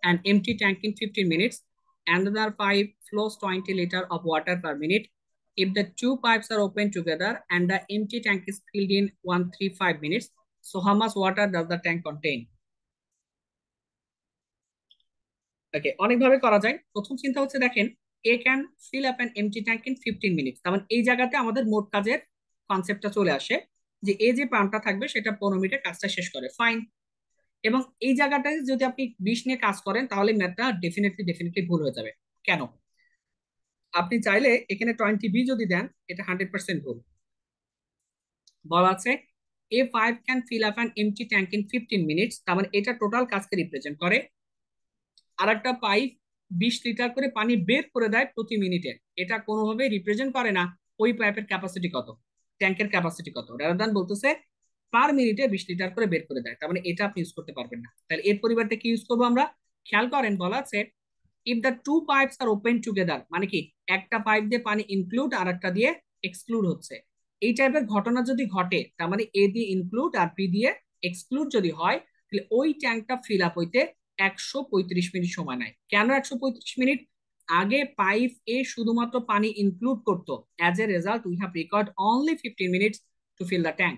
an empty tank in 15 minutes. Another pipe flows 20 liters of water per minute. If the two pipes are open together and the empty tank is filled in 135 minutes, so how much water does the tank contain? ওকে, অনেকভাবে করা যায়। প্রথম চিন্তা হচ্ছে দেখেন, A can fill up an empty tank in 15 minutes. তার মানে এই জায়গাতে আমাদের মোট কাজের কনসেপ্টটা চলে আসে যে এ যে পাম্পটা থাকবে সেটা 15 মিনিটে কাজটা শেষ করে, ফাইন। এবং এই জায়গাটায় যদি আপনি 20 নিয়ে কাজ করেন তাহলে ম্যাথটা ডেফিনেটলি ভুল হয়ে যাবে। কেন? আপনি চাইলে এখানে 20 বি যদি দেন, এটা 100% ভুল। বলা আছে এ pipe can fill up an empty tank in 15 minutes, তার মানে এটা টোটাল কাজকে রিপ্রেজেন্ট করে। আর একটা পাইপ 20 লিটার করে পানি বের করে দেয় প্রতি মিনিটে, এটা কোনোভাবে রিপ্রেজেন্ট করে না ওই পাইপের ক্যাপাসিটি কত, ট্যাঙ্কের ক্যাপাসিটি কত। রাদার বলতেছে পার মিনিটে 20 লিটার করে বের করে দেয়, তার মানে এটা আপনি ইউজ করতে পারবেন না। তাহলে এর পরিবর্তে কি ইউজ করবো আমরা? খেয়াল করেন, বলা আছে if the two pipes are open together, মানে কি একটা পাইপ দিয়ে পানি ইনক্লুড আর একটা দিয়ে এক্সক্লুড হচ্ছে। এই টাইপের ঘটনা যদি ঘটে, তার মানে এ দিয়ে ইনক্লুড আর বি দিয়ে এক্সক্লুড যদি হয়, তাহলে ওই ট্যাঙ্কটা ফিল আপ হইতে 135 মিনিট সময় নেয়। কেন 135 মিনিট? আগে পাইপ এ শুধুমাত্র পানি ইনক্লুড করতো, as a result we have required only 15 minutes to fill the tank.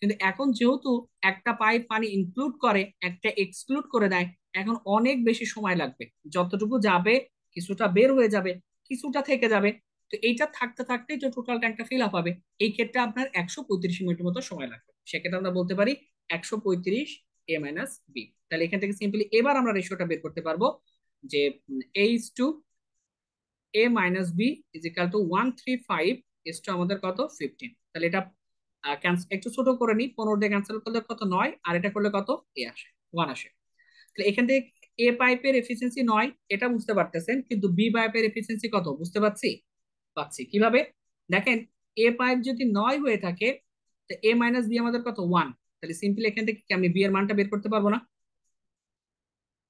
কিন্তু এখন যেহেতু একটা পাইপ পানি ইনক্লুড করে, একটা এক্সক্লুড করে দেয়, এখন অনেক বেশি সময় লাগবে। যতটুকু যাবে কিছুটা বের হয়ে যাবে, কিছুটা থেকে যাবে। তো এইটা থাকতে থাকতেই তো টোটাল ট্যাঙ্কটা ফিল আপ হবে। এই ক্ষেত্রে আপনার 135 মিনিটের মতো সময় লাগবে। সেক্ষেত্রে আমরা বলতে পারি 135 a - b। তাহলে এখান থেকে সিম্পলি এবার আমরা রেশিওটা বের করতে পারবো যে a/b = 135 আমাদের কত, 15। তাহলে এটা একটু ছোট করে নিই, 15 দিয়ে ক্যান্সেল করলে কত, 9, আর এটা করলে কত, এ আসে, 1 আসে। তাহলে এখান থেকে এ পাইপের এফিসিয়েন্সি 9, এটা বুঝতে পারতেছেন, কিন্তু বি পাইপের এফিসিয়েন্সি কত বুঝতে পারছি? পাচ্ছি কিভাবে? দেখেন, এ পাইপ যদি 9 হয়ে থাকে, তো a - b আমাদের কত, 1। তাহলে সিম্পলি এখান থেকে কি আমি বি এর মানটা বের করতে পারবো না?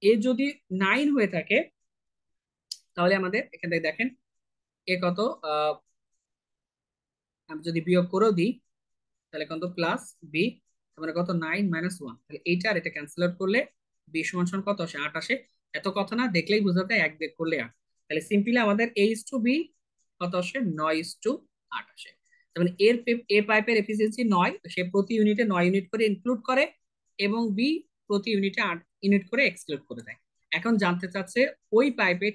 এ যদি 9 হয়ে থাকে তাহলে আমাদের এখান থেকে দেখেন এ কত, আহ আমি যদি বিয়োগ করেও দিই তাহলে কত, প্লাস বি, তাহলে কত, 9 - 1। তাহলে এইটা আর এটা ক্যান্সেল আউট করলে বি সমান সমান কত আসে, 8 আসে। এত কথা না, দেখলেই বোঝা যায়, এক বের করলে 8। তাহলে সিম্পলি আমাদের a/b কত আসে, 9/8 আসে। তার মানে এ পাইপের এফিসিয়েন্সি 9, সে প্রতি ইউনিটে 9 ইউনিট করে ইনক্লুড করে, এবং বি প্রতি ইউনিটে 8 ইউনিট করে এক্সক্লুড করে দেয়। এখন জানতে চাচ্ছে ওই পাইপে,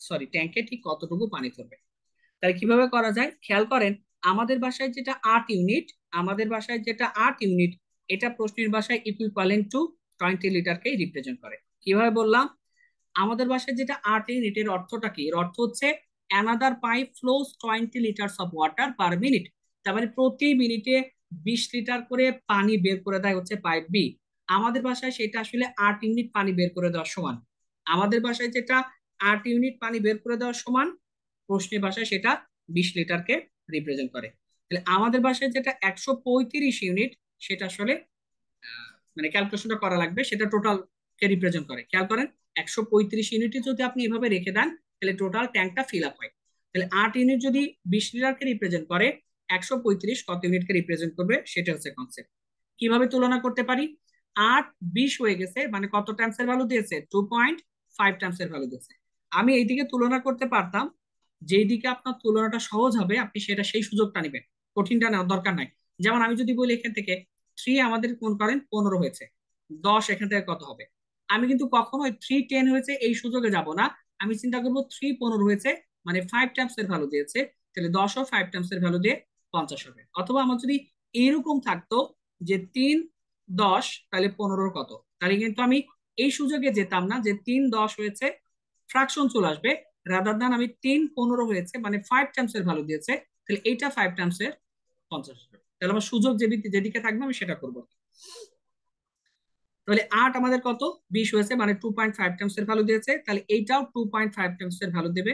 সরি ট্যাঙ্কে ঠিক কতটুকু পানি ধরবে। তাহলে কিভাবে করা যায় খেয়াল করেন, আমাদের বাসায় যেটা 8 ইউনিট, আমাদের বাসায় যেটা 8 ইউনিট, এটা প্রশ্নের ভাষায় ইকুইভ্যালেন্ট টু 20 লিটারকে রিপ্রেজেন্ট করে। কিভাবে বললাম? আমাদের বাসায় যেটা 8 ইউনিট, এর অর্থটা কি? এর অর্থ হচ্ছে another pipe flows 20 litres of water per minute. তার মানে প্রতি মিনিটে 20 লিটার করে পানি বের করে দেয় হচ্ছে পাইপ বি। আমাদের বাসায় সেটা আসলে 8 ইউনিট পানি বের করে দেওয়ার সমান। আমাদের বাসায় যেটা 8 ইউনিট পানি বের করে দেওয়ার সমান, প্রশ্নের ভাষায় সেটা 20 লিটারকে রিপ্রেজেন্ট করে। তাহলে আমাদের ভাষায় যেটা 135 ইউনিট, সেটা আসলে মানে ক্যালকুলেশনটা করা লাগবে, সেটা টোটাল কে রিপ্রেজেন্ট করে। খেয়াল করেন, 135 ইউনিটে যদি আপনি এভাবে রেখে দেন, তাহলে টোটাল ট্যাঙ্কটা ফিল আপ হয়। তাহলে 8 ইউনিট যদি 20 লিটারকে রিপ্রেজেন্ট করে, 135 কত ইউনিটকে রিপ্রেজেন্ট করবে, সেটা হচ্ছে কনসেপ্ট। কিভাবে তুলনা করতে পারি? 8 20 হয়ে গেছে, মানে কত টাইমস এর ভ্যালু দিয়েছে, 2.5 টাইমস এর ভ্যালু দিয়েছে। আমি এইদিকে তুলনা করতে পারতাম, যেই দিকে আপনার তুলনাটা সহজ হবে আপনি সেটা সেই সুযোগটা নেবেন, কঠিনটা নেওয়ার দরকার নাই। যেমন আমি যদি বলি এখান থেকে 3 আমাদের কোন করেন 15 হয়েছে, 10 এখান থেকে কত হবে, আমি কিন্তু কখনো 3 10 হয়েছে এই সুযোগে যাব না। আমি চিন্তা করবো 3 15 হয়েছে, মানে 5 টাইমস এর ভ্যালু দিয়েছে, তাহলে 10ও 5 টাইমস এর ভ্যালু দিয়ে 50 হবে। অথবা আমার যদি এরকম থাকতো যে 3 10 তাহলে 15 কত, তাহলে কিন্তু আমি এই সুযোগে যেতাম না যে 3 10 হয়েছে, ফ্রাকশন চলে আসবে। রাদার দান আমি 3 15 হয়েছে মানে 5 টাইমস এর ভ্যালু দিয়েছে, তাহলে এইটা 5 টাইমস এর 50 হবে। তাহলে আমার সুযোগ যেদিকে থাকবে আমি সেটা করবো। তাহলে 8 আমাদের কত, 20 হয়েছে, মানে 2.5 টাইমস এর ভ্যালু দিয়েছে, তাহলে এইটাও 2.5 টাইমস এর ভ্যালু দেবে।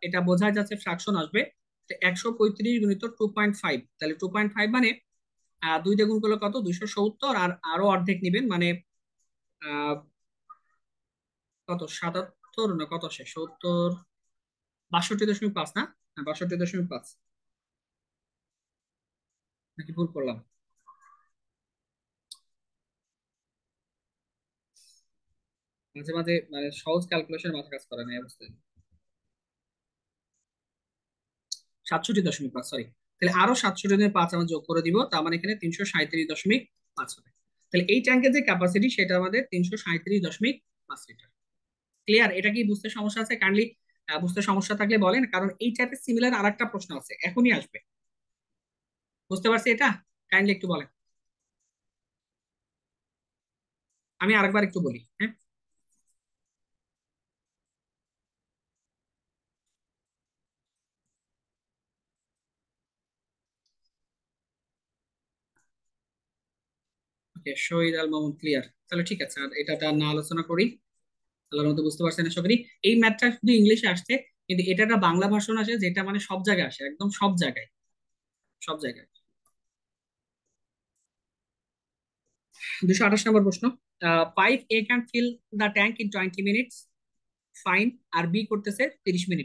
এটা বোঝা যাচ্ছে ফ্রাকশন আসবে। 135 × 2.5, তাহলে 2.5 মানে 2 দিয়ে গুণ করলে কত, 270, আর আরো অর্ধেক নিবেন, মানে আহ কত, 77 না কত আসে, 70, 62.5 না, 62.5, নাকি ভুল করলাম? মাঝে মাঝে মানে সহজ ক্যালকুলেশন মাথা কাজ করে না এই অবস্থায়। 67.5, সরি। তাহলে আরো 67.5 আমরা যোগ করে দিব, তার মানে এখানে 337.5 হবে। তাহলে এই ট্যাঙ্কের যে ক্যাপাসিটি সেটা আমাদের 337.5 লিটার। ক্লিয়ার? এটা কি বুঝতে সমস্যা আছে? কাইন্ডলি বুঝতে সমস্যা থাকলে বলেন, কারণ এই টাইপের সিমিলার আরেকটা প্রশ্ন আছে, এখনই আসবে। বুঝতে পারছি এটা? কাইন্ডলি একটু বলেন। আমি আরেকবার একটু বলি, হ্যাঁ। ওকে, শহীদ আল মামুন, ক্লিয়ার। তাহলে ঠিক আছে, আর এটা আর না আলোচনা করি। আল্লাহর মতো বুঝতে পারছেন আশা করি। এই ম্যাথটা শুধু ইংলিশে আসছে, কিন্তু এটা একটা বাংলা ভার্সন আছে যেটা মানে সব জায়গায় আসে, একদম সব জায়গায়, সব জায়গায়। 228 নম্বর প্রশ্ন। Pipe A can fill the tank in 20 minutes, fine. আর বি করতেছে 30 মিনিট।